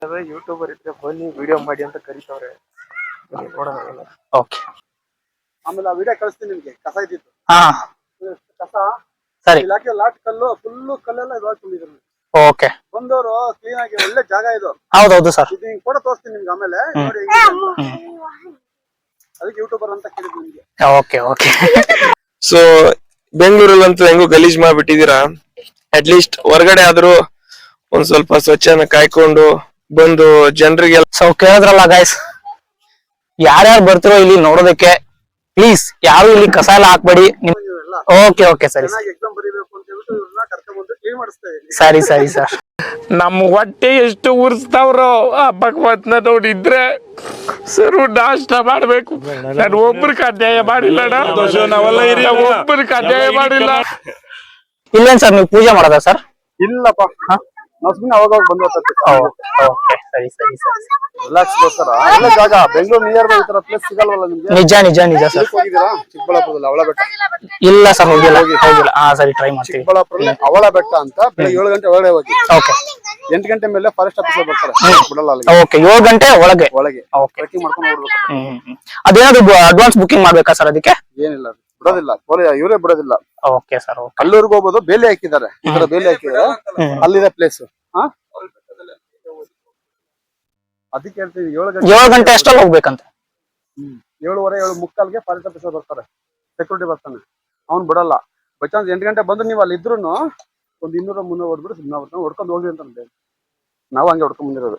YouTuber ಇದ್ರೆ ಬನ್ನಿ video ಮಾಡಿ ಅಂತ ಕರೀತವ್ರೆ. ನೋಡೋಣ. ಓಕೆ, ಆಮೇಲೆ ಆ ವಿಡಿಯೋ ಕಳಿಸ್ತೀನಿ ನಿಮ್ಗೆ. ಕಸ ಇದ್ದಿತ್ತು ಕಸ ಸರಿ. ಇಲಾಖೆ ಲಾಟ್ ಕಲ್ಲು ಫುಲ್ಲು ಕಲ್ಲೆಲ್ಲ ಇವಾಗ ತುಂಬಿದ್ರು. ಓಕೆ, ಬಂದವರು ಕ್ಲೀನ್ ಆಗಿ ಒಳ್ಳೆ ಜಾಗ ಇದು. ಹೌದೌದು ಸರ್. ಇದು ಹಿಂಗ್ ಕೂಡ ತೋರಿಸ್ತೀನಿ ನಿಮ್ಗೆ ಆಮೇಲೆ ನೋಡಿ. ಅದಕ್ಕೆ ಯೂಟ್ಯೂಬರ್ ಅಂತ ಕೇಳಿದ್ವಿ ನಿಮ್ಗೆ. Okay okay. ಸೊ ಬೆಂಗಳೂರಲ್ಲಂತೂ ಹೆಂಗೋ ಗಲೀಜ್ ಮಾಡ್ಬಿಟ್ಟಿದೀರಾ. ಅಟ್ಲೀಸ್ಟ್ ಹೊರಗಡೆ ಆದ್ರೂ ಒಂದ್ ಸ್ವಲ್ಪ ಸ್ವಚ್ಛನ ಕಾಯ್ಕೊಂಡು ಬಂದು ಜನರಿಗೆ. ಸೊ ಕೇಳಿದ್ರಲ್ಲ ಗೈಸ್, ಯಾರ್ಯಾರು ಬರ್ತಿರೋ ಇಲ್ಲಿ ನೋಡೋದಕ್ಕೆ ಪ್ಲೀಸ್ ಯಾರು ಇಲ್ಲಿ ಕಸ ಎಲ್ಲ ಹಾಕ್ಬೇಡಿ. ಓಕೆ ಓಕೆ, ಸರಿ ಎಕ್ಸಾಮ್ ಬರೀಬೇಕು ಅಂತ ಹೇಳ್ಬಿಟ್ಟು ಇವ್ರನ್ನ ಕರ್ಕೊಂಡ್ ಬಂದು ಕ್ಲೀನ್ ಮಾಡಿಸ್ತಾ ಇದೀನಿ. ಸರಿ ಸರಿ ಸರ್. ನಮ್ ಹೊಟ್ಟೆ ಎಷ್ಟು ಉರ್ಸ್ತಾವ್ರೋ ಆ ಭಗವತ್ನ ನೋಡಿದ್ರೆ ಸರ್ ನಾಷ್ಟ ಮಾಡ್ಬೇಕು. ನಾನು ಒಬ್ರಿಗೆ ಅನ್ಯಾಯ ಮಾಡಿಲ್ಲ, ಒಬ್ರಿಗೆ ಅನ್ಯಾಯ ಮಾಡಿಲ್ಲ. ಇಲ್ಲೇನ್ ಸರ್ ನೀವು ಪೂಜೆ ಮಾಡೋದಾ ಸರ್? ಇಲ್ಲಪ್ಪ, ನಾವು ಸುಮ್ಮನೆ ಅವಾಗ ಬಂದು ಓಕೆ, ಸರಿ ಸರಿ ಸರಿ. ರಿಲ್ಯಾಕ್ಸ್ಗೋಸ್ಕರ ಒಳ್ಳೆ ಜಾಗ. ಬೆಂಗಳೂರು ನಿಯರ್ ಬೈ ಈ ತರ ಪ್ಲೇಸ್ ಸಿಗಲ್ವಲ್ಲ ನಿಮ್ಗೆ. ನಿಜ ನಿಜ ನಿಜ ಸರ್. ಹೋಗಿದ್ದೀರಾ ಚಿಕ್ಕಬಳ್ಳಾಪುರದಲ್ಲಿ ಅವಳ ಬೆಟ್ಟ? ಇಲ್ಲ ಸರ್, ಹೋಗಿಲ್ಲ. ಹಾ ಸರಿ, ಟ್ರೈ ಮಾಡ್ತೀವಿ. ಚಿಕ್ಕಬಳ್ಳಾಪುರದಲ್ಲಿ ಅವಳ ಬೆಟ್ಟ ಅಂತ ಬೆಳಗ್ಗೆ 7 ಗಂಟೆ ಒಳಗಡೆ ಹೋಗಿ. ಓಕೆ, 8 ಗಂಟೆ ಮೇಲೆ ಫಾರೆಸ್ಟ್ ಆಫೀಸರ್ ಬರ್ತಾರೆ, ಬಿಡಲ್ಲ ಅಲ್ಲಿ. ಓಕೆ, 7 ಗಂಟೆ ಒಳಗೆ ಓಕೆ, ಟ್ರೆಕ್ಕಿಂಗ್ ಮಾಡ್ಕೊಂಡು ಹೋಗ್ಬೇಕು. ಅದೇನಾದ್ರು ಅಡ್ವಾನ್ಸ್ ಬುಕಿಂಗ್ ಮಾಡ್ಬೇಕಾ ಸರ್ ಅದಕ್ಕೆ? ಏನಿಲ್ಲ, ಬಿಡೋದಿಲ್ಲ, ಇವರೇ ಬಿಡೋದಿಲ್ಲ. Okay sir. ಕಲ್ಲೂರ್ಗೆ ಹೋಗ್ಬೋದು. ಬೇಲಿ ಹಾಕಿದ್ದಾರೆ, ಈ ತರ ಬೇಲಿ ಹಾಕಿದ್ದಾರೆ, ಅಲ್ಲಿದೆ ಪ್ಲೇಸ್. ಅದಕ್ಕೆ ಹೇಳ್ತೀವಿ 7 ಗಂಟೆ ಅಷ್ಟಲ್ಲಿ ಹೋಗ್ಬೇಕಂತ. 7:15 7:45ಗೆ ಫಾರೆಸ್ಟ್ ಆಫೀಸರ್ ಬರ್ತಾರೆ, ಸೆಕ್ಯೂರಿಟಿ ಬರ್ತಾನೆ, ಅವ್ನು ಬಿಡಲ್ಲ. ಬೈ ಚಾನ್ಸ್ 8 ಗಂಟೆ ಬಂದು ನೀವು ಅಲ್ಲಿ ಇದ್ರು ಒಂದು 200-300 ಹೊಡ್ಬಿಟ್ಟು ಸುಮ್ಮನೆ ಬರ್ತಾನೆ. ಹೊಡ್ಕೊಂಡು ಹೋಗಿ ಅಂತ ನಾವು ಹಂಗೆ ಹೊಡ್ಕೊಂಡ್ ಬಂದಿರೋದು.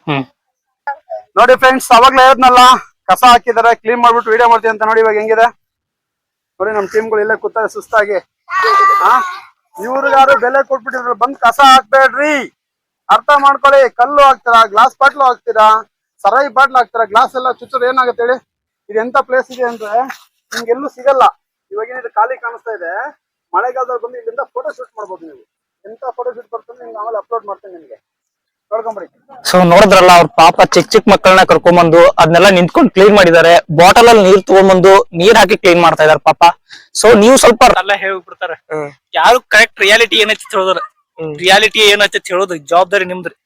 ನೋಡಿ ಫ್ರೆಂಡ್ಸ್, ಅವಾಗ್ಲೇ ಹೇಳಿದ್ನಲ್ಲ ಕಸ ಹಾಕಿದಾರೆ, ಕ್ಲೀನ್ ಮಾಡ್ಬಿಟ್ಟು ವಿಡಿಯೋ ಮಾಡ್ತೀವಿ ಅಂತ. ನೋಡಿ ಇವಾಗ ಹೆಂಗಿದೆ ನೋಡಿ, ನಮ್ ಟೀಮ್ಗಳು ಇಲ್ಲೇ ಕೂತಾರೆ ಸುಸ್ತಾಗಿ. ಇವ್ರಿಗಾರು ಬೆಲೆ ಕೊಟ್ಬಿಟ್ಟಿದ್ರು, ಬಂದ್ ಕಸ ಹಾಕ್ಬೇಡ್ರಿ, ಅರ್ಥ ಮಾಡ್ಕೊಳ್ಳಿ. ಕಲ್ಲು ಹಾಕ್ತೀರಾ, ಗ್ಲಾಸ್ ಬಾಟ್ಲು ಹಾಕ್ತೀರಾ, ಸರಾಯಿ ಬಾಟ್ಲು ಹಾಕ್ತೀರಾ, ಗ್ಲಾಸ್ ಎಲ್ಲ ಚುಚ್ಚೋದು ಏನಾಗುತ್ತೆ ಹೇಳಿ? ಇದು ಎಂತ ಪ್ಲೇಸ್ ಇದೆ ಅಂದ್ರೆ ನಿಮ್ಗೆಲ್ಲೂ ಸಿಗಲ್ಲ. ಇವಾಗಿನ ಇದು ಖಾಲಿ ಕಾಣಿಸ್ತಾ ಇದೆ. ಮಳೆಗಾಲದಲ್ಲಿ ಬಂದು ಇಲ್ಲಿಂದ ಫೋಟೋ ಶೂಟ್ ಮಾಡ್ಬೋದು ನೀವು. ಎಂತ ಫೋಟೋ ಶೂಟ್ ಬರ್ತದೆ ನಿಮ್ಗೆ ಆಮೇಲೆ ಅಪ್ಲೋಡ್ ಮಾಡ್ತೇನೆ ನಿಮ್ಗೆ, ನೋಡ್ಕೊಂಬರಿ. ಸೊ ನೋಡಿದ್ರಲ್ಲ, ಅವ್ರ ಪಾಪ ಚಿಕ್ಕ ಮಕ್ಕಳನ್ನ ಕರ್ಕೊಂಡ್ಬಂದು ಅದನ್ನೆಲ್ಲ ನಿಂತ್ಕೊಂಡು ಕ್ಲೀನ್ ಮಾಡಿದ್ದಾರೆ. ಬಾಟಲ್ ಅಲ್ಲಿ ನೀರ್ ತಗೊಂಡ್ಬಂದು ನೀರ್ ಹಾಕಿ ಕ್ಲೀನ್ ಮಾಡ್ತಾ ಇದಾರೆ ಪಾಪ. ಸೊ ನೀವು ಸ್ವಲ್ಪ ಎಲ್ಲ ಹೇಳ್ಬಿಡ್ತಾರೆ, ಯಾರು ಕರೆಕ್ಟ್ ರಿಯಾಲಿಟಿ ಏನೈತಿ ಹೇಳೋದ್ರ. ರಿಯಾಲಿಟಿ ಏನೈತಿ ಹೇಳೋದು ಜವಾಬ್ದಾರಿ ನಿಮ್ದ್ರಿ.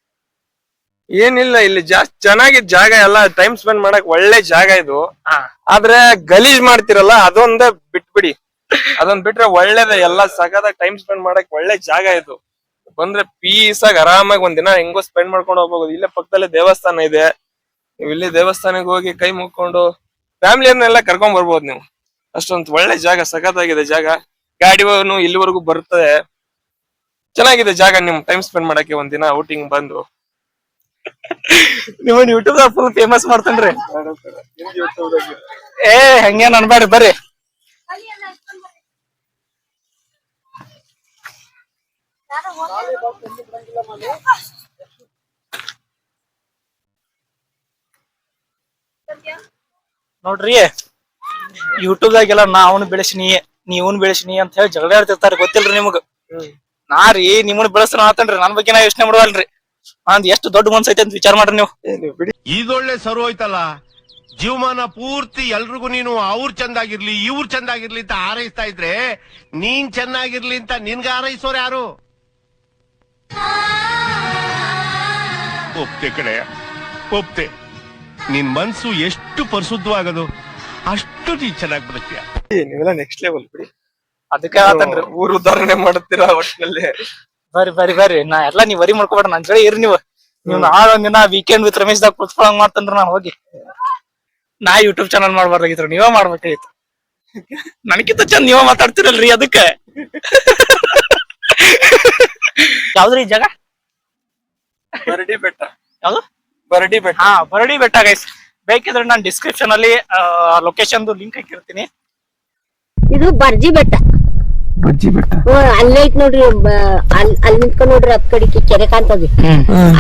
ಏನಿಲ್ಲ, ಇಲ್ಲಿ ಜಾಸ್ತಿ ಚೆನ್ನಾಗಿದ್ ಜಾಗ, ಎಲ್ಲ ಟೈಮ್ ಸ್ಪೆಂಡ್ ಮಾಡಕ್ ಒಳ್ಳೆ ಜಾಗ ಇದು. ಆದ್ರೆ ಗಲೀಜ್ ಮಾಡ್ತಿರಲ್ಲ ಅದೊಂದೇ ಬಿಟ್ಬಿಡಿ. ಅದೊಂದ್ ಬಿಟ್ರೆ ಒಳ್ಳೇದೇ. ಎಲ್ಲ ಸಗದಾಗ ಟೈಮ್ ಸ್ಪೆಂಡ್ ಮಾಡಕ್ ಒಳ್ಳೆ ಜಾಗ ಇದು. ಬಂದ್ರೆ ಪೀಸ್ ಆಗಿ ಆರಾಮಾಗಿ ಒಂದಿನ ಹೆಂಗೋ ಸ್ಪೆಂಡ್ ಮಾಡ್ಕೊಂಡು ಹೋಗ್ಬೋದು. ಇಲ್ಲೇ ಪಕ್ಕದಲ್ಲೇ ದೇವಸ್ಥಾನ ಇದೆ, ನೀವು ಇಲ್ಲಿ ದೇವಸ್ಥಾನಕ್ಕೆ ಹೋಗಿ ಕೈ ಮುಕ್ಕೊಂಡು ಫ್ಯಾಮಿಲಿಯನ್ನೆಲ್ಲ ಕರ್ಕೊಂಡ್ ಬರ್ಬೋದು ನೀವು. ಅಷ್ಟೊಂದು ಒಳ್ಳೆ ಜಾಗ, ಸಖತ್ತಾಗಿದೆ ಜಾಗ. ಗಾಡಿನು ಇಲ್ಲಿವರೆಗೂ ಬರ್ತದೆ, ಚೆನ್ನಾಗಿದೆ ಜಾಗ. ನಿಮ್ ಟೈಮ್ ಸ್ಪೆಂಡ್ ಮಾಡಕ್ಕೆ ಒಂದಿನ ಔಟಿಂಗ್ ಬಂದು. ನೀವು ಯೂಟ್ಯೂಬ್ ಫುಲ್ ಫೇಮಸ್ ಮಾಡ್ತೇನ್ರಿ. ಹಂಗೇನ್ ಅನ್ಬೇಡ್ರಿ, ಬರ್ರಿ. ನೋಡ್ರಿ, ಯೂಟ್ಯೂಬ್ದಾಗೆಲ್ಲ ನಾವ್ನು ಬೆಳೆಸಿನಿ ನೀವನ್ ಬೆಳೆಸಿನಿ ಅಂತ ಹೇಳಿ ಜಗಳ ಆಡ್ತಿರ್ತಾರೆ, ಗೊತ್ತಿಲ್ರಿ ನಿಮಗ್? ನಾ ರೀ ನಿಮ್ಮನ್ನ ಬೆಳೆಸ್ತಾನ ಆತನ್ರಿ, ನನ್ ಬಗ್ಗೆ ನಾ ಯೋಚನೆ ಮಾಡುವಲ್ರಿ. ನಂದ್ ಎಷ್ಟು ದೊಡ್ಡ ಮನ್ಸ ಐತೆ ಅಂತ ವಿಚಾರ ಮಾಡ್ರಿ ನೀವು. ಇದೊಳ್ಳೆ ಸರು ಹೋಯ್ತಲ್ಲ, ಜೀವಮಾನ ಪೂರ್ತಿ ಎಲ್ರಿಗೂ ನೀನು ಅವ್ರ ಚಂದಾಗಿರ್ಲಿ ಇವ್ರ ಚಂದಾಗಿರ್ಲಿ ಅಂತ ಹಾರೈಸ್ತಾ ಇದ್ರೆ ನೀನ್ ಚೆನ್ನಾಗಿರ್ಲಿ ಅಂತ ನಿನ್ಗ ಹಾರೈಸೋರು ಯಾರು? ಒಪ್ತೆ ಕಡೆಯ, ಒಪ್ತೆ. ನಿನ್ ಮನ್ಸು ಎಷ್ಟು ಪರಿಶುದ್ಧವಾಗದು ಅಷ್ಟು ನೀ ಚೆನ್ನಾಗಿ ಬದುಕ್ತೀಯ. ನೀವೆಲ್ಲ ನೆಕ್ಸ್ಟ್ ಲೆವೆಲ್ ಬಿಡಿ. ಅದಕ್ಕೆ ಆತನ್ರಿ, ಊರ್ ಉದಾಹರಣೆ ಮಾಡುತ್ತೀರಾ ಒಟ್ಟಿನಲ್ಲಿ. ಬರ್ರಿ ಬರ್ರಿ ಬರ್ರಿ, ನಾ ಎಲ್ಲಾ ನೀವ್ ವರಿ ಮಾಡ್ಕೊಬೇಡ್ರಿ, ನನ್ ಜೊತೆ ಇರಿ ನೀವು. ನೀವ್ ನಾಳೆ ಒಂದಿನ ವೀಕೆಂಡ್ ವಿತ್ ರಮೇಶ್ ದಾಗ ಕುತ್ಕೊಳಂಗ್ ಮಾಡ್ತಂದ್ರ ನಾನ್ ಹೋಗಿ. ನಾ ಯೂಟ್ಯೂಬ್ ಚಾನಲ್ ಮಾಡ್ಬಾರ್ದಾಗಿತ್ತು, ನೀವೇ ಮಾಡ್ಬೇಕಾಗಿತ್ತು. ನನಗಿಂತ ಚಂದ ನೀವೇ ಮಾತಾಡ್ತಿರಲ್ರಿ. ಅದಕ್ಕೆ ಯಾವ್ದ್ರಿ ಈ ಜಾಗ? ಬರಡಿ ಬೆಟ್ಟ. ಯಾವ್ದು? ಬರಡಿ ಬೆಟ್ಟ. ಹಾ, ಬರಡಿ ಬೆಟ್ಟ ಗೈಸ್. ಬೇಕಿದ್ರೆ ನಾನು ಡಿಸ್ಕ್ರಿಪ್ಷನ್ ಅಲ್ಲಿ ಲೊಕೇಶನ್ ಲಿಂಕ್ ಹಾಕಿರ್ತೀನಿ. ಇದು ಬರ್ಜಿ ಬೆಟ್ಟ. ಬಜ್ಜಿ ಬೆಟ್ಟ ಅಲ್ಲೇ ಐತ್ ನೋಡ್ರಿ, ಅಲ್ಲಿ ನಿಂತ್ಕೊಂಡ್ ನೋಡ್ರಿ, ಅದ್ ಕಡೆಗೆ ಕೆರೆ ಕಾಣ್ತದೆ.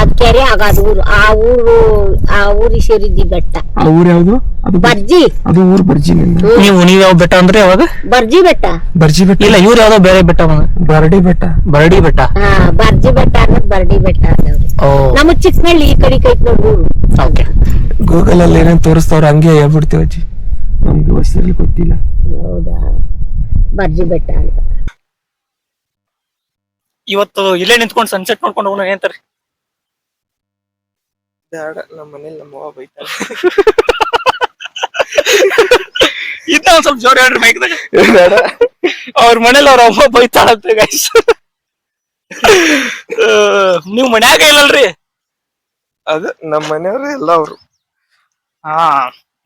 ಅದ್ ಕೆರೆ ಆಗದ ಊರು. ಆ ಊರಿಗೆ ಸೇರಿದ್ದಿ ಬೆಟ್ಟ. ಆ ಊರ್ ಯಾವ್ದು? ಬರ್ಜಿ. ಅದು ಊರ್ ಬರ್ಜಿ. ನೀವ್ ಯಾವ ಬೆಟ್ಟ ಅಂದ್ರೆ ಯಾವಾಗ? ಬರ್ಜಿ ಬೆಟ್ಟ. ಬರ್ಜಿ ಬೆಟ್ಟ ಇಲ್ಲ, ಇವ್ರು ಯಾವ್ದೋ ಬೇರೆ ಬೆಟ್ಟ. ಬರಡಿ ಬೆಟ್ಟ. ಬರಡಿ ಬೆಟ್ಟ. ಹಾ, ಬರ್ಜಿ ಬೆಟ್ಟ ಅನ್ನೋದು ಬರಡಿ ಬೆಟ್ಟ ಅದಾವ್ರಿ. ನಮ್ಮ ಚಿಕ್ಕನಳ್ಳಿ ಈ ಕಡೆ ಐತ್ ನೋಡ್ರಿ ಊರು. ಓಕೆ, ಗೂಗಲ್ ಅಲ್ಲಿ ಏನೇನ್ ತೋರಿಸ್ತಾವ್ರ ಹಂಗೆ ಹೇಳ್ಬಿಡ್ತೀವಿ ಅಜ್ಜಿ, ನಮ್ಗೆ ವರ್ಷದಲ್ಲಿ ಗೊತ್ತಿಲ್ಲ. ಹೌದಾ, ಬರ್ಜಿ ಬೆಟ್ಟ ಅಂತ. ಇವತ್ತು ಇಲ್ಲೇ ನಿಂತ್ಕೊಂಡು ಸನ್ಸೆಟ್ ನೋಡ್ಕೊಂಡು ಹೋಗೋಣ ಏನಂತಾರೆ? ಬೇಡ ನಮ್ಮ ಮನೇಲಿ ನಮ್ಮ ಅವ್ವ ಬೈತಾಳೆ. ಇನ್ನ ಒಂದ್ ಸ್ವಲ್ಪ ಜೋರ್ ಹೇಳ್ರಿ ಮೈಕ್ದಾಗ. ಬೇಡ ಅವ್ರ ಮನೇಲಿ ಅವ್ರ ಅಮ್ಮ ಬೈತಾಳಂತೆ ಗೈಸ್. ನೀವ್ ಮನ್ಯಾಗ ಇಲ್ಲಲ್ರಿ? ಅದು ನಮ್ಮ ಮನೆಯವ್ರು ಎಲ್ಲ ಅವ್ರು. ಹಾ,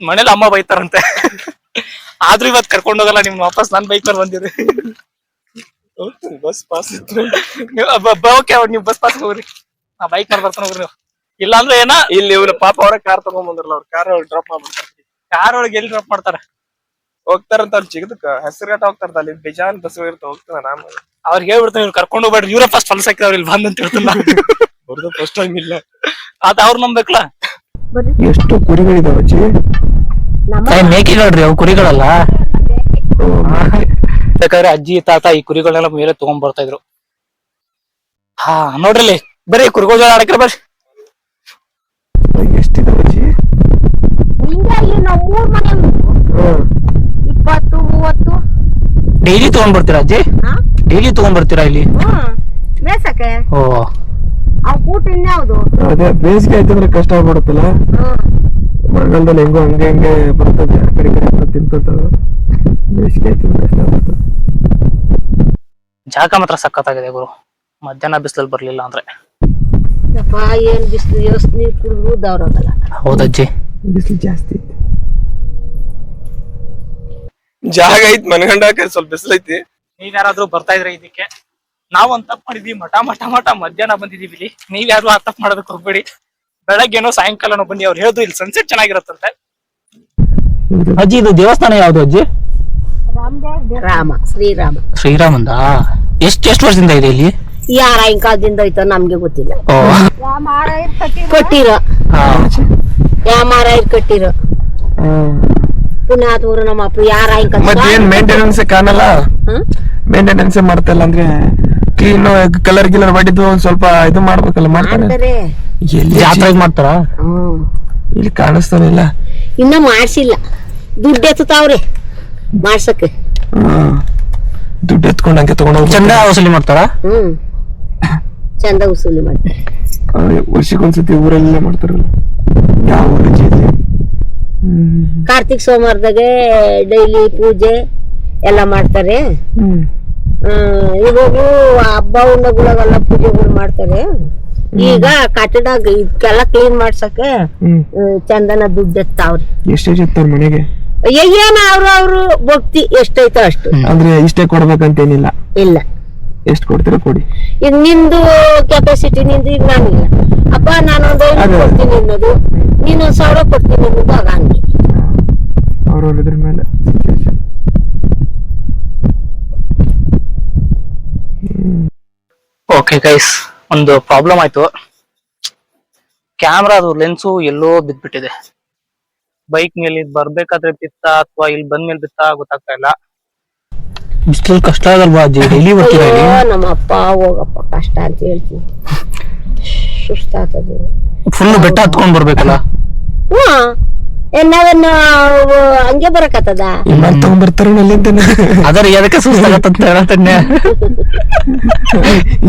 ಮನೇಲಿ ಅಮ್ಮ ಬೈತಾರಂತೆ. ಆದ್ರೂ ಇವತ್ ಕರ್ಕೊಂಡ್ ಹೋಗಲ್ಲ ನಿಮ್ ವಾಪಸ್ ನನ್ ಬೈಕ್ ಮೇಲೆ ಬಂದಿರಿ. ಬಸ್ ಪಾಸ್ ಇತ್ತು. ಓಕೆ, ನೀವ್ ಬಸ್ ಪಾಸ್ ಹೋಗ್ರಿ, ನಾ ಬೈಕ್ ಮೇಲೆ ಬರ್ತಾನ ಹೋಗ್ರಿ ನೀವು. ಇಲ್ಲ ಅಂದ್ರೆ ಏನ ಇಲ್ಲಿ ಇವ್ರ ಪಾಪ ಅವ್ರ ಕಾರ್ ತಗೊಂಡ್ ಬಂದ್ರಲ್ಲ, ಅವ್ರ ಕಾರ್ ಡ್ರಾಪ್ ಮಾಡ್ಬಿಡ್ತಾರೆ. ಕಾರ್ ಒಳಗೆ ಎಲ್ಲಿ ಡ್ರಾಪ್ ಮಾಡ್ತಾರ? ಹೋಗ್ತಾರಂತ ಅಲ್ಲಿ ಚಿಗದಕ್ಕ ಹೆಸರುಘಾಟ ಹೋಗ್ತಾರ, ಅಲ್ಲಿ ಬೇಜಾನ್ ಬಸ್ ಇರ್ತ ಹೋಗ್ತಾನ ಆರಾಮ. ಅವ್ರಿಗೆ ಹೇಳ್ಬಿಡ್ತಾನೆ, ಇವ್ರು ಕರ್ಕೊಂಡು ಹೋಗ್ಬೇಡ್ರಿ, ಇವ್ರ ಫಸ್ಟ್ ಫಲ್ಸ್ ಹಾಕಿದವ್ರು ಇಲ್ಲಿ ಬಂದ್ ಅಂತ ಹೇಳ್ತಾನ. ಅವ್ರದ್ದು ಫಸ್ಟ್ ಟೈಮ್ ಇಲ್ಲ ಆತ ಅವ್ರು ನಂಬೇಕಲ್ಲ. ಎಷ್ಟು ಕುರಿಗಳಿದಾವ ಅಜ್ಜಿ? ಮೇಕೆಗಳ್ರಿ ಅವು, ಕುರಿಗಳಲ್ಲ. ಬೇಕಾದ್ರೆ ಅಜ್ಜಿ ತಾತ ಈ ಕುರಿಗಳನ್ನೆಲ್ಲ ಮೇಲೆ ತಗೊಂಡ್ ಬರ್ತಾ ಇದ್ರು. ಹಾ ನೋಡ್ರಿ, ಬರೀ ಕುರಿಗಳ ಆಡಕ್ರ ಬರ್ರಿ. ಎಷ್ಟಿದಾವ ಅಜ್ಜಿ? ಹಿಂಗೆ ಇಲ್ಲಿ ನಾವು 3 ಮನೆ ಉಂಟು. 20, 30. ಡೈಲಿ ತಗೊಂಡ್ ಬರ್ತೀರಾ ಅಜ್ಜಿ? ಡೈಲಿ ತಗೊಂಡ್ ಬರ್ತೀರಾ ಇಲ್ಲಿ? ಮೇಸಕ್ಕೆ ಓ, ಅವ್ ಕೂಟ ಇನ್ಯಾವ್ದು? ಅದೇ ಬೇಸಿಗೆ ಆಯ್ತಂದ್ರೆ ಕಷ್ಟ ಆಗ್ಬಿಡುತ್ತಲ್ಲ, ಮಳೆಗಾಲದಲ್ಲಿ ಹೆಂಗೋ ಹಂಗೆ ಹಂಗೆ ಬರ್ತದೆ, ಆ ಕಡೆ ತಿಂತದ. ಬೇಸಿಗೆ ಆಯ್ತಂದ್ರೆ ಕಷ್ಟ ಆಗ್ತದೆ. ಜಾಗ ಮಾತ್ರ ಸಖತ್ತಾಗಿದೆ ಗುರು, ಮಧ್ಯಾಹ್ನ ಬಿಸಿಲಲ್ಲಿ ಬರ್ಲಿಲ್ಲ ಅಂದ್ರೆ. ಯಪ್ಪ, ಏನ್ ಬಿಸಿಲು, ಎಷ್ಟು ನೀರು ಕುಡಿದ್ರು ದವ್ರಾಗಲ್ಲ. ಹೌದಜ್ಜಿ, ಬಿಸಿಲು ಜಾಸ್ತಿ ಐತಿ. ಜಾಗ ಐತಿ ಮನಗಂಡಾಕ, ಸ್ವಲ್ಪ ಬಿಸಿಲು ಐತಿ. ನೀವ್ ಯಾರಾದ್ರೂ ಬರ್ತಾ ಇದ್ರೆ ಇದಕ್ಕೆ, ನಾವ್ ಒಂದ್ ತಪ್ಪು ಮಾಡಿದ್ವಿ, ಮಠ ಮಧ್ಯಾಹ್ನ ಬಂದಿದೀವಿ ಇಲ್ಲಿ. ನೀವ್ ಯಾರು ಆ ತಪ್ಪು ಮಾಡೋದಕ್ಕೆ ಹೋಗ್ಬೇಡಿ. ಬೆಳಗ್ಗೆನೋ ಸಾಯಂಕಾಲನೋ ಬನ್ನಿ. ಅವ್ರು ಹೇಳಿದ್ರು ಇಲ್ಲಿ ಸನ್ಸೆಟ್ ಚೆನ್ನಾಗಿರತ್ತಂತೆ. ಅಜ್ಜಿ, ಇದು ದೇವಸ್ಥಾನ ಯಾವ್ದು ಅಜ್ಜಿ? ರಾಮ, ಶ್ರೀರಾಮಂದ. ಎಷ್ಟು ವರ್ಷದಿಂದ ಇದೆ ಇಲ್ಲಿ? ಯಾರ ಕಾಲದಿಂದ ಐತೋ ನಮ್ಗೆ ಗೊತ್ತಿಲ್ಲ. ಓ, ಕಟ್ಟಿರೋ ಯಾಮಾರಾಯರ್ ಕಟ್ಟಿರೋ ಪುಣ್ಯಾತ್ಮರು ನಮ್ಮ ಅಪ್ಪ ಯಾರ ಮತ್ತೇನ್ ಮೇಂಟೆನೆನ್ಸ್ ಕಾಣಲ್ಲ, ಮೇಂಟೆನೆನ್ಸ್ ಮಾಡ್ತಲ್ಲ ಅಂದ್ರೆ ಕ್ಲೀನ್ ಕಲರ್ ಗಿಲರ್ ಮಾಡಿದ್ದು ಒಂದ್ ಸ್ವಲ್ಪ ಇದು ಮಾಡ್ಬೇಕಲ್ಲ. ಮಾಡ್ತಾರೆ, ಜಾತ್ರೆ ಮಾಡ್ತಾರ? ಇಲ್ಲಿ ಕಾಣಿಸ್ತಾನಿಲ್ಲ, ಇನ್ನ ಮಾಡ್ಸಿಲ್ಲ. ದುಡ್ಡು ಎತ್ತತಾವ್ರೆ ಮಾಡ್ಸಕ್ಕೆ. ದುಡ್ಡು ಎತ್ಕೊಂಡ್ ಹಂಗೆ ತಗೊಂಡೋಗಿ ಚಂದ ವಸೂಲಿ ಮಾಡ್ತಾರ? ಚಂದ ವಸೂಲಿ ಮಾಡ್ತಾರೆ. ವರ್ಷಕ್ಕೊಂದ್ಸತಿ ಊರಲ್ಲೇ ಮಾಡ್ತಾರಲ್ಲ. ಯಾವ ಕಾರ್ತಿಕ್ ಸೋಮವಾರದಾಗೆ ಡೈಲಿ ಪೂಜೆ ಎಲ್ಲ ಮಾಡ್ತಾರೆ. ಇವಾಗೂ ಹಬ್ಬ ಹುಣ್ಣಗುಳಗೆಲ್ಲ ಪೂಜೆಗಳು ಮಾಡ್ತಾರೆ. ಈಗ ಕಟ್ಟಡ ಇದಕ್ಕೆಲ್ಲ ಕ್ಲೀನ್ ಮಾಡ್ಸಕ್ಕೆ ಚಂದನ ದುಡ್ಡು ಎತ್ತಾವ್ರಿ. ಎಷ್ಟೇ ಎತ್ತಾರ ಮನೆಗೆ? ಏನ ಅವ್ರು ಭಕ್ತಿ ಎಷ್ಟೈತೋ ಅಷ್ಟು. ಅಂದ್ರೆ ಇಷ್ಟೇ ಕೊಡ್ಬೇಕಂತೇನಿಲ್ಲ. ಇಲ್ಲ, ಎಷ್ಟು ಕೊಡ್ತೀರ ಕೊಡಿ. ಈಗ ನಿಂದು ಕೆಪಾಸಿಟಿ ನಿಂದು. ಈಗ ನಾನಿಲ್ಲ, ಅಪ್ಪ ನಾನೊಂದು 500 ಕೊಡ್ತೀನಿ ಅನ್ನೋದು, ನೀನು 1000 ಕೊಡ್ತೀನಿ ಅನ್ನೋದು. ಆಗ ಹಂಗೆ ಅವ್ರವ್ರ ಇದ್ರ ಮೇಲೆ. ಓಕೆ ಗೈಸ್, ಒಂದು ಪ್ರಾಬ್ಲಮ್ ಆಯ್ತು. ಕ್ಯಾಮ್ರಾದು ಲೆನ್ಸು ಎಲ್ಲೋ ಬಿದ್ಬಿಟ್ಟಿದೆ. ಬೈಕ್ ಮೇಲೆ ಬರ್ಬೇಕಾದ್ರೆ ಬಿತ್ತ ಅಥವಾ ಇಲ್ಲಿ ಬಂದ್ಮೇಲೆ ಬಿತ್ತ ಗೊತ್ತಾಗ್ತಾ ಇಲ್ಲ. ಬಿಸಿಲು ಕಷ್ಟ ಆಗಲ್ವಾ ಅಜ್ಜಿ? ಡೈಲಿ ಬರ್ತೀರಾ ಇಲ್ಲಿ? ನಮ್ಮ ಅಪ್ಪ ಹೋಗಪ್ಪ ಕಷ್ಟ ಅಂತ ಹೇಳ್ತೀನಿ. ಸುಸ್ತಾಗ್ತದೆ. ಫುಲ್ ಬೆಟ್ಟ ಹತ್ಕೊಂಡ್ ಬರ್ಬೇಕಲ್ಲ? ನಾವೇನ ಹಂಗೆ ಬರಕತ್ತದ? ತಗೊಂಡ್ಬರ್ತಾರ ಅದರ ಎದಕ್ಕೆ ಸುಸ್ತಾಗತ್ತಂತ ಹೇಳತ್ತನ್ಯ.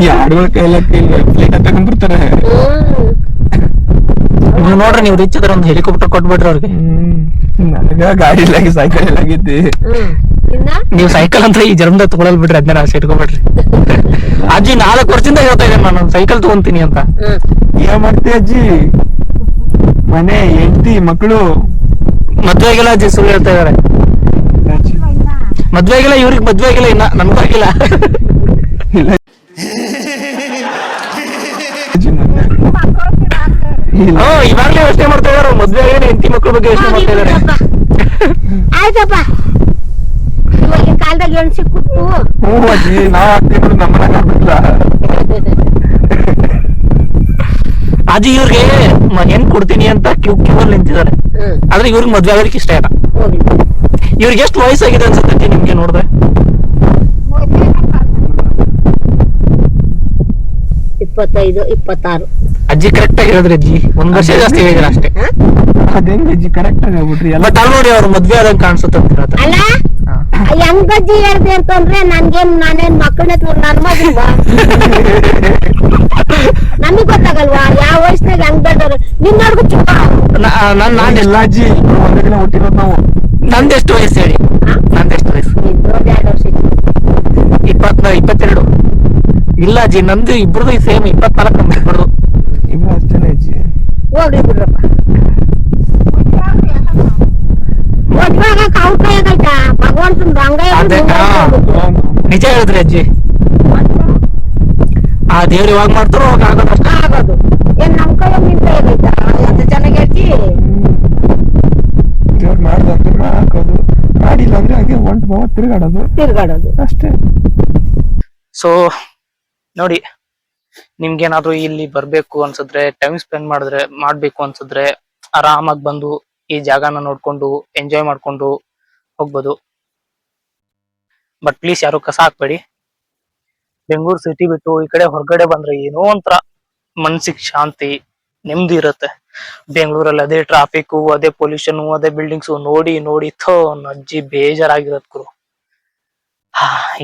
ಯಾರು ಕೈಲ ಪ್ಲೇಟ್ ತಗೊಂಡ್ಬರ್ತಾರ. ನೀವು ನೋಡ್ರಿ, ನೀವು ರಿಚ್ ಇದ್ರೆ ಒಂದು ಹೆಲಿಕಾಪ್ಟರ್ ಕೊಟ್ಬಿಟ್ರಿ ಅವ್ರಿಗೆ. ನನಗ ಗಾಡಿ ಇಲ್ಲ, ಸೈಕಲ್ ಎಲ್ಲ ಆಗಿದ್ದಿ. ನೀವು ಸೈಕಲ್ ಅಂತ ಈ ಜನ್ಮದ ತಗೊಳಲ್ ಬಿಡ್ರಿ, ಅದನ್ನ ಆಸೆ ಇಟ್ಕೊಬೇಡ್ರಿ. ಅಜ್ಜಿ 4 ವರ್ಷದಿಂದ ಹೇಳ್ತಾ ಇದ್ದೇನೆ ನಾನು ಸೈಕಲ್ ತಗೊಂತೀನಿ ಅಂತ. ಏನ್ ಮಾಡ್ತೀಯ ಅಜ್ಜಿ? ಮನೆ, ಹೆಂಡತಿ, ಮಕ್ಕಳು. ಮದ್ವೆ ಆಗಿಲ್ಲ ಅಜ್ಜಿ, ಸುಳ್ಳು ಹೇಳ್ತಾ ಇದಾರೆ. ಮದ್ವೆ ಆಗಿಲ್ಲ, ಇವ್ರಿಗೆ ಮದ್ವೆ ಆಗಿಲ್ಲ, ಇನ್ನ ನನ್ಗೂ ಆಗಿಲ್ಲ. ಇವಾಗ್ಲೇ ಯೋಚನೆ ಮಾಡ್ತಾ ಇದಾರೆ, ಮದ್ವೆ ಆಗಿಲ್ಲ, ಹೆಂಡತಿ ಮಕ್ಳ ಬಗ್ಗೆ ಯೋಚನೆ ಮಾಡ್ತಾ ಇದಾರೆ. ಆಯ್ತಪ್ಪ, ಇವಾಗ ಕಾಲದಾಗ ಏನ್ ಸಿಕ್ಕಿತ್ತು? ಅಜ್ಜಿ, ನಾವ್ ಆಗ್ತೀವಿ ನಮ್ಮನಾಗ ಆಗ್ಬಿಟ್ಲ. ಅಜ್ಜಿ ಇವ್ರಿಗೆ ಹೆಣ್ ಕೊಡ್ತೀನಿ ಅಂತ ಕ್ಯೂವಲ್ಲಿ ನಿಂತಿದ್ದಾರೆ. ಆದ್ರೆ ಇವ್ರಿಗೆ ಮದ್ವೆ ಆಗೋದಕ್ಕೆ ಇಷ್ಟ ಇಲ್ಲ. ಇವ್ರಿಗೆ ಎಷ್ಟು ವಯಸ್ಸಾಗಿದೆ ಅನ್ಸುತ್ತೆ ನಿಮ್ಗೆ ನೋಡಿದ್ರೆ? 25, 26. ಅಜ್ಜಿ ಕರೆಕ್ಟ್ ಆಗಿ ಹೇಳಿದ್ರಿ ಅಜ್ಜಿ, ಒಂದ್ ವರ್ಷ ಜಾಸ್ತಿ ಹೇಳಿದ್ರ ಅಷ್ಟೇ. ಅದ್ ಹೆಂಗ್ ಅಜ್ಜಿ ಕರೆಕ್ಟ್ ಆಗಿ ಆಗ್ಬಿಟ್ರಿ ಎಲ್ಲ. ಬಟ್ ಅಲ್ಲಿ ನೋಡಿ ಅವ್ರ ಮದ್ವೆ ಆದಂಗ ಕಾಣಿಸುತ್ತೆ ಅಲ್ಲ ಹೆಂಗಜ್ಜಿ ಹೇಳ್ದೆ ಅಂತಂದ್ರೆ ನಾನೇನ್ ಮಕ್ಕಳನ್ನ ನನ್ ಮಗಲ್ವಾ ನಮಗ್ ಗೊತ್ತಾಗಲ್ವಾ ಯಾವ ವಯಸ್ಸಿನಾಗ ಹೆಂಗ್ ಬೆಳ್ದವ್ರು ನಿನ್ನವ್ರಿಗೂ ಚಿಕ್ಕ ನಾನ್ ಎಲ್ಲ ಅಜ್ಜಿ ಒಂದೇ ದಿನ ಹುಟ್ಟಿರೋದ್ ನಾವು. ನಂದೆಷ್ಟು ವಯಸ್ಸು ಹೇಳಿ? ನಂದೆಷ್ಟು ವಯಸ್ಸು? 2 ವರ್ಷ 22. ಇಲ್ಲ ಅಜ್ಜಿ, ನಂದು ಇಬ್ರದು ಸೇಮ್ 24 ಇಬ್ರದು. ಇಬ್ರು ಅಷ್ಟೇನೆ ಅಜ್ಜಿ. ಹೋಗ್ಲಿ ಬಿಡ್ರಪ್ಪ ಮದ್ವೆ ಆಗಕ್ ಅವ್ರ ಕೈಯಾಗೈತಾ ಭಗವಂತನ ಅದೇ, ನಿಜ ಹೇಳಿದ್ರಿ ಅಜ್ಜಿ. ಆ ದೇವ್ರು ಯಾವಾಗ ಮಾಡ್ತಾರೋ ಅವಾಗ ಆಗೋದಷ್ಟ ಆಗೋದು ಏನ್ ನಮ್ ಕೈಯಾಗ ನಿನ್ ಕೈಯಾಗೈತಾ ఎంత ಚೆನ್ನಾಗಿ ಹೇಳ್ತಿ. ದೇವ್ರು ಮಾಡ್ದಂದ್ರೆ ಹಾಕೋದು, ಮಾಡಿಲ್ಲ ಅಂದ್ರೆ ಹಾಗೆ ಒಂಟ್ ಬಾವ ತಿರುಗಾಡೋದು ಅಷ್ಟೇ. ಸೊ ನೋಡಿ, ನಿಮ್ಗೇನಾದ್ರೂ ಇಲ್ಲಿ ಬರ್ಬೇಕು ಅನ್ಸಿದ್ರೆ, ಟೈಮ್ ಸ್ಪೆಂಡ್ ಮಾಡ್ಬೇಕು ಅನ್ಸಿದ್ರೆ ಆರಾಮಾಗಿ ಬಂದು ಈ ಜಾಗನ ನೋಡ್ಕೊಂಡು ಎಂಜಾಯ್ ಮಾಡ್ಕೊಂಡು ಹೋಗ್ಬೋದು. ಬಟ್ ಪ್ಲೀಸ್ ಯಾರು ಕಸ ಹಾಕ್ಬೇಡಿ. ಬೆಂಗಳೂರು ಸಿಟಿ ಬಿಟ್ಟು ಈ ಕಡೆ ಹೊರಗಡೆ ಬಂದ್ರೆ ಏನೋ ಒಂಥರ ಮನ್ಸಿಗೆ ಶಾಂತಿ, ನೆಮ್ಮದಿ ಇರುತ್ತೆ. ಬೆಂಗಳೂರಲ್ಲಿ ಅದೇ ಟ್ರಾಫಿಕ್, ಅದೇ ಪೊಲ್ಯೂಷನ್, ಅದೇ ಬಿಲ್ಡಿಂಗ್ಸ್ ನೋಡಿ ನೋಡಿ ಅಜ್ಜಿ ಬೇಜಾರಾಗಿರತ್ ಗುರು.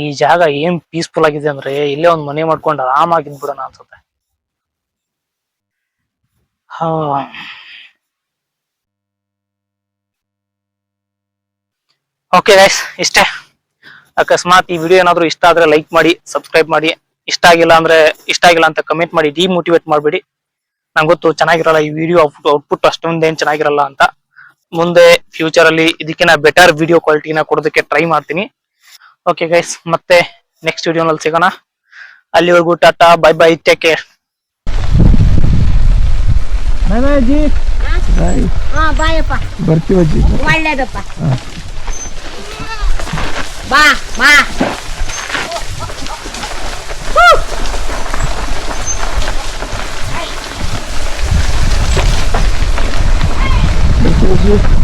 ಈ ಜಾಗ ಏನ್ ಪೀಸ್ಫುಲ್ ಆಗಿದೆ ಅಂದ್ರೆ ಇಲ್ಲೇ ಒಂದ್ ಮನೆ ಮಾಡ್ಕೊಂಡು ಆರಾಮಾಗಿದ್ ಬಿಡೋಣ ಅನ್ಸುತ್ತೆ. ಓಕೆ ಗೈಸ್, ಇಷ್ಟೇ. ಅಕಸ್ಮಾತ್ ಈ ವಿಡಿಯೋ ಏನಾದ್ರು ಇಷ್ಟ ಆದ್ರೆ ಲೈಕ್ ಮಾಡಿ, ಸಬ್ಸ್ಕ್ರೈಬ್ ಮಾಡಿ. ಇಷ್ಟ ಆಗಿಲ್ಲ ಅಂತ ಕಮೆಂಟ್ ಮಾಡಿ, ಡಿಮೋಟಿವೇಟ್ ಮಾಡ್ಬೇಡಿ. ನಂಗೆ ಗೊತ್ತು ಚೆನ್ನಾಗಿರಲ್ಲ ಈ ವಿಡಿಯೋ ಔಟ್ಪುಟ್ ಅಷ್ಟೊಂದೇನ್ ಚೆನ್ನಾಗಿರಲ್ಲ ಅಂತ. ಮುಂದೆ ಫ್ಯೂಚರ್ ಅಲ್ಲಿ ಇದಕ್ಕಿಂತ ಬೆಟರ್ ವಿಡಿಯೋ ಕ್ವಾಲಿಟಿನ ಕೊಡೋದಕ್ಕೆ ಟ್ರೈ ಮಾಡ್ತೀನಿ. ಓಕೆ ಗೈಸ್, ಮತ್ತೆ ನೆಕ್ಸ್ಟ್ ವಿಡಿಯೋನಲ್ಲಿ ಸಿಗೋಣ. ಅಲ್ಲಿವರೆಗೂ Tata, bye bye, take care. ಅಜ್ಜಿ ಬಾಯಪ್ಪ ಬರ್ತೀವಿ ಅಜ್ಜಿ. ಒಳ್ಳೇದಪ್ಪ. ಬಾ ಬಾ ಬರ್ತೀವಿ ಅಜ್ಜಿ.